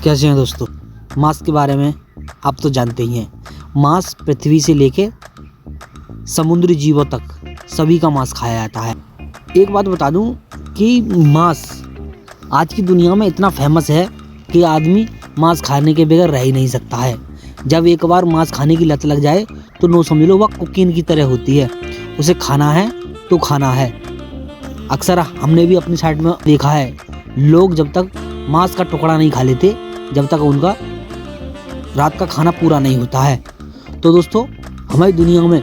कैसे हैं दोस्तों। मांस के बारे में आप तो जानते ही हैं। मांस पृथ्वी से लेके समुद्री जीवों तक सभी का मांस खाया जाता है। एक बात बता दूं कि मांस आज की दुनिया में इतना फेमस है कि आदमी मांस खाने के बगैर रह ही नहीं सकता है। जब एक बार मांस खाने की लत लग जाए तो नो समझ लो वह कोकीन की तरह होती है। उसे खाना है तो खाना है। अक्सर हमने भी अपनी साइड में देखा है, लोग जब तक मांस का टुकड़ा नहीं खा लेते जब तक उनका रात का खाना पूरा नहीं होता है। तो दोस्तों, हमारी दुनिया में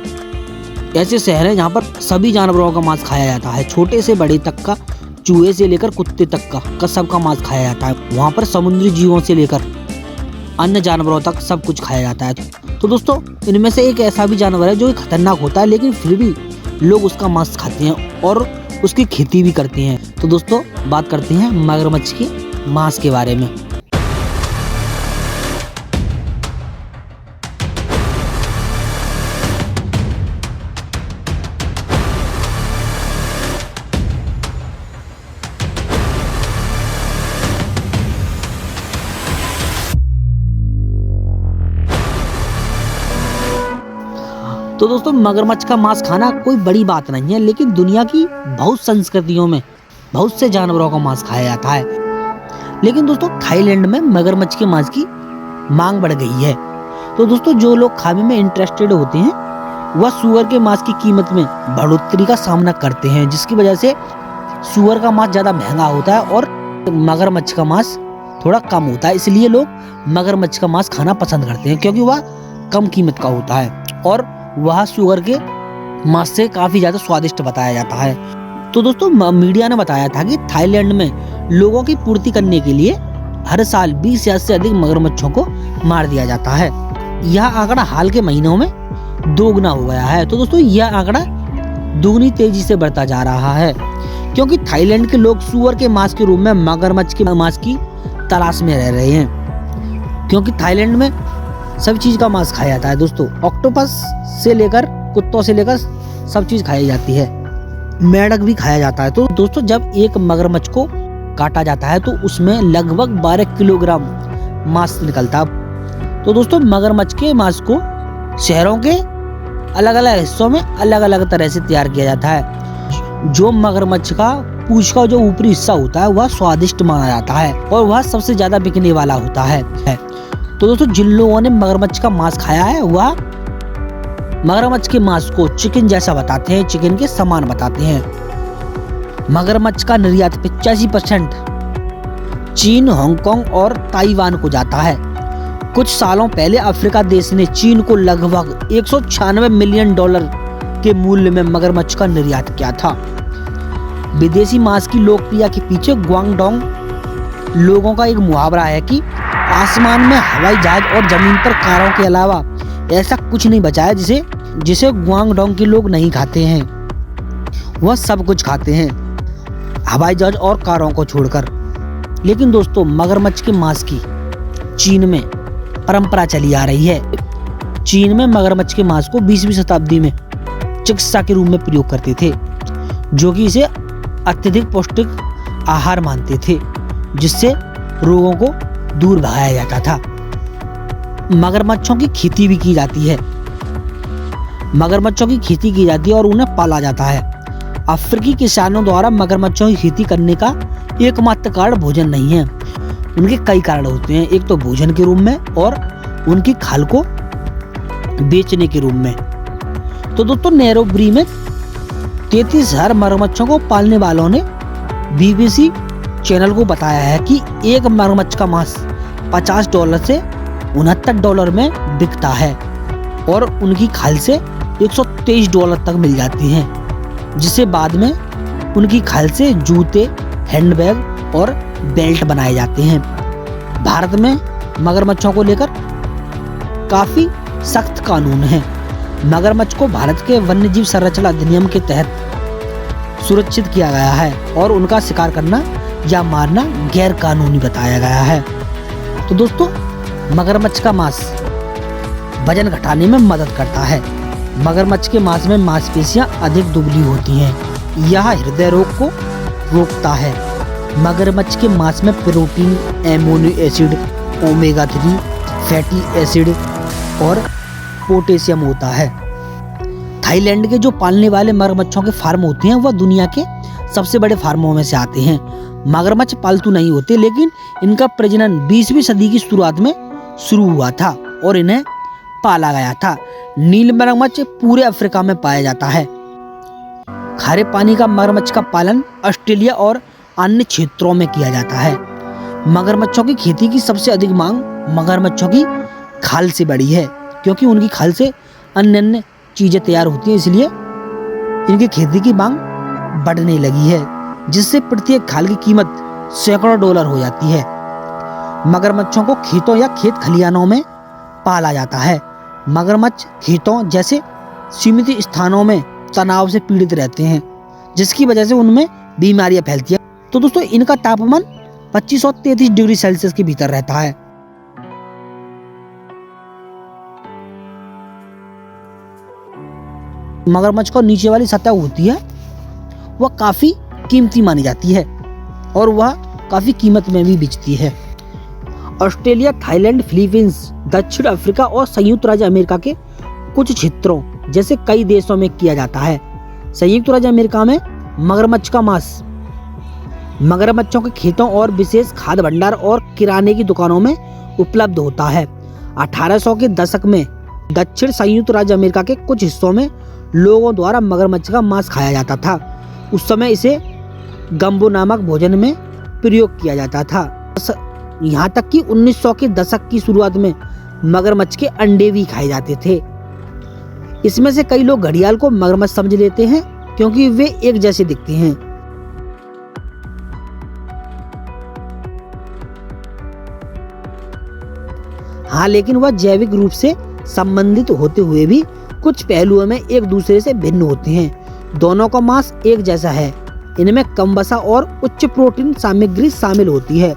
ऐसे शहर हैं जहाँ पर सभी जानवरों का मांस खाया जाता है। छोटे से बड़े तक का, चूहे से लेकर कुत्ते तक का सबका मांस खाया जाता है। वहाँ पर समुद्री जीवों से लेकर अन्य जानवरों तक सब कुछ खाया जाता है। तो दोस्तों, इनमें से एक ऐसा भी जानवर है जो खतरनाक होता है, लेकिन फिर भी लोग उसका मांस खाते हैं और उसकी खेती भी करते हैं। तो दोस्तों, बात करते हैं मगरमच्छ के मांस के बारे में। तो दोस्तों, मगरमच्छ का मांस खाना कोई बड़ी बात नहीं है, लेकिन दुनिया की बहुत संस्कृतियों में बहुत से जानवरों का मांस खाया जाता है। लेकिन दोस्तों, थाईलैंड में मगरमच्छ के मांस की मांग बढ़ गई है। तो दोस्तों, जो लोग खाने में इंटरेस्टेड होते हैं वह सुअर के मांस की कीमत में बढ़ोतरी का सामना करते हैं, जिसकी वजह से सुअर का मांस ज़्यादा महंगा होता है और मगरमच्छ का मांस थोड़ा कम होता है। इसलिए लोग मगरमच्छ का मांस खाना पसंद करते हैं, क्योंकि वह कम कीमत का होता है और वह सुअर के मांस से काफ़ी ज़्यादा स्वादिष्ट बताया जाता है। तो दोस्तों, मीडिया ने बताया था कि थाईलैंड में लोगों की पूर्ति करने के लिए हर साल 20,000 से अधिक मगरमच्छों को मार दिया जाता है। यह आंकड़ा हाल के महीनों में दोगुना हो गया है। तो दोस्तों, यह आंकड़ा दुगनी तेजी से बढ़ता जा रहा है, क्योंकि थाईलैंड के लोग सुअर के मांस के रूप में मगरमच्छ के मांस की तलाश में रह रहे हैं, क्योंकि थाईलैंड में सब चीज़ का मांस खाया जाता है। दोस्तों, ऑक्टोपस से लेकर कुत्तों से लेकर सब चीज़ खाई जाती है, मेंढक भी खाया जाता है। तो दोस्तों, जब एक मगरमच्छ को काटा जाता है तो उसमें लगभग 12 किलोग्राम मांस निकलता है। तो दोस्तों, मगरमच्छ के मांस को शहरों के अलग अलग हिस्सों में अलग अलग तरह से तैयार किया जाता है। जो मगरमच्छ का पूंछ का जो ऊपरी हिस्सा होता है वह स्वादिष्ट माना जाता है और वह सबसे ज्यादा बिकने वाला होता है। तो दोस्तों, जिन लोगों ने मगरमच्छ का मांस खाया है वह मगरमच्छ के मांस को चिकन जैसा बताते हैं, चिकन के समान बताते हैं। मगरमच्छ का निर्यात 85% चीन, हांगकांग और ताइवान को जाता है। कुछ सालों पहले अफ्रीका देश ने चीन को लगभग 196 मिलियन डॉलर के मूल्य में मगरमच्छ का निर्यात किया था। विदेशी मांस की लोकप्रियता के पीछे ग्वांगडोंग लोगों का एक मुहावरा है कि आसमान में हवाई जहाज और जमीन पर कारों के अलावा ऐसा कुछ नहीं बचा है जिसे ग्वांगडोंग के लोग नहीं खाते हैं। वह सब कुछ खाते हैं, हवाई जहाज और कारों को छोड़कर। लेकिन दोस्तों, मगरमच्छ के मांस की चीन में परंपरा चली आ रही है। चीन में मगरमच्छ के मांस को 20वीं शताब्दी में चिकित्सा के रूप में प्रयोग करते थे, जो कि इसे अत्यधिक पौष्टिक आहार मानते थे, जिससे रोगों को दूर भगाया जाता था। मगरमच्छों की खेती भी की जाती है। मगरमच्छों की खेती की जाती है और उन्हें पाला जाता है। अफ्रीकी किसानों द्वारा मगरमच्छों की खेती करने का एकमात्र कारण भोजन नहीं है। उनके कई कारण होते हैं, एक तो भोजन के रूप में और उनकी खाल को बेचने के रूप में। तो दोस्तों, नैरोबी में 33,000 मगरमच्छों को पालने वालों ने BBC चैनल को बताया है कि एक मगरमच्छ का मांस $50 से $69 में बिकता है और उनकी खाल से $123 तक मिल जाती हैं, जिससे बाद में उनकी खाल से जूते, हैंडबैग और बेल्ट बनाए जाते हैं। भारत में मगरमच्छों को लेकर काफ़ी सख्त कानून है। मगरमच्छ को भारत के वन्यजीव संरक्षण अधिनियम के तहत सुरक्षित किया गया है और उनका शिकार करना या मारना गैर कानूनी बताया गया है। तो दोस्तों, मगरमच्छ का मांस वजन घटाने में मदद करता है। मगरमच्छ के मांस में मांसपेशियां अधिक दुबली होती हैं। यह हृदय रोग को रोकता है। मगरमच्छ के मांस में protein, amino acid omega 3 fatty acid और पोटेशियम होता है। थाईलैंड के जो पालने वाले मगरमच्छों के फार्म होते हैं वह दुनिया के सबसे बड़े फार्मों में से आते हैं। मगरमच्छ पालतू नहीं होते, लेकिन इनका प्रजनन 20वीं सदी की शुरुआत में शुरू हुआ था और इन्हें पाला गया था। नील मगरमच्छ पूरे अफ्रीका में पाया जाता है। खारे पानी का मगरमच्छ का पालन ऑस्ट्रेलिया और अन्य क्षेत्रों में किया जाता है। मगरमच्छों की खेती की सबसे अधिक मांग मगरमच्छों की खाल से बढ़ी है, क्योंकि उनकी खाल से अन्य चीजें तैयार होती हैं, इसलिए इनकी खेती की मांग बढ़ने लगी है, जिससे प्रत्येक खाल की कीमत सैकड़ों डॉलर हो जाती है। मगरमच्छों को खेतों या खेत खलिहानों में पाला जाता है। मगरमच्छ खेतों जैसे सीमित स्थानों में तनाव से पीड़ित रहते हैं, जिसकी वजह से उनमें बीमारियां फैलती हैं। तो दोस्तों इनका तापमान 25 और 33 डिग्री सेल्सियस के भीतर रहता है। मगरमच्छ को नीचे वाली सतह होती है वह काफी कीमती मानी जाती है और वह काफी कीमत में भी बिकती है। ऑस्ट्रेलिया, थाईलैंड, फिलीपींस, दक्षिण अफ्रीका और संयुक्त राज्य अमेरिका के कुछ क्षेत्रों जैसे कई देशों में किया जाता है। संयुक्त राज्य अमेरिका में मगरमच्छ का मांस मगरमच्छों के खेतों और विशेष खाद्य भंडार और किराने की दुकानों में उपलब्ध होता है। 1800 के दशक में दक्षिण संयुक्त राज्य अमेरिका के कुछ हिस्सों में लोगों द्वारा मगरमच्छ का मांस खाया जाता था। उस समय इसे गम्बो नामक भोजन में प्रयोग किया जाता था। यहाँ तक कि 1900 के दशक की शुरुआत में मगरमच्छ के अंडे भी खाए जाते थे। इसमें से कई लोग घड़ियाल को मगरमच्छ समझ लेते हैं, क्योंकि वे एक जैसे दिखते हैं। हाँ, लेकिन वह जैविक रूप से संबंधित होते हुए भी कुछ पहलुओं में एक दूसरे से भिन्न होते हैं। दोनों का मांस एक जैसा है, इनमें कम वसा और उच्च प्रोटीन सामग्री शामिल होती है।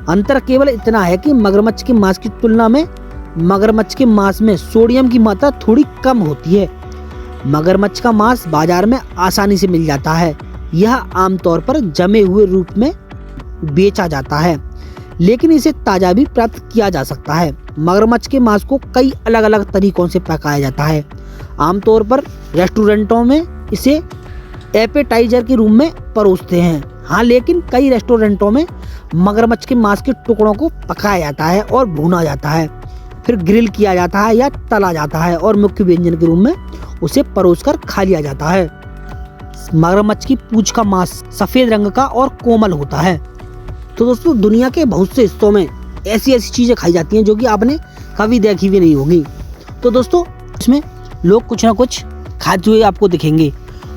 अंतर केवल इतना है कि मगरमच्छ के मांस की तुलना में मगरमच्छ के मांस में सोडियम की मात्रा थोड़ी कम होती है। मगरमच्छ का मांस बाजार में आसानी से मिल जाता है। यह आमतौर पर जमे हुए रूप में बेचा जाता है, लेकिन इसे ताजा भी प्राप्त किया जा सकता है। मगरमच्छ के मांस को कई अलग अलग तरीकों से पकाया जाता है। आमतौर पर रेस्टोरेंटों में इसे एपेटाइजर के रूप में परोसते हैं। हाँ, लेकिन कई रेस्टोरेंटों में मगरमच्छ के मांस के टुकड़ों को पकाया जाता है और भूना जाता है, फिर ग्रिल किया जाता है या तला जाता है और मुख्य व्यंजन के रूप में उसे परोसकर खा लिया जाता है। मगरमच्छ की पूंछ का मांस सफेद रंग का और कोमल होता है। तो दोस्तों दुनिया के बहुत से हिस्सों में ऐसी ऐसी चीजें खाई जाती हैं जो कि आपने कभी देखी भी नहीं होगी। तो दोस्तों इसमें लोग कुछ ना कुछ खाते हुए आपको दिखेंगे।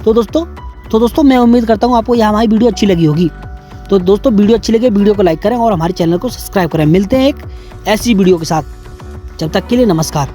तो दोस्तों मैं उम्मीद करता हूँ आपको यह हमारी वीडियो अच्छी लगी होगी। तो दोस्तों वीडियो अच्छी लगे वीडियो को लाइक करें और हमारे चैनल को सब्सक्राइब करें। मिलते हैं एक ऐसी वीडियो के साथ, जब तक के लिए नमस्कार।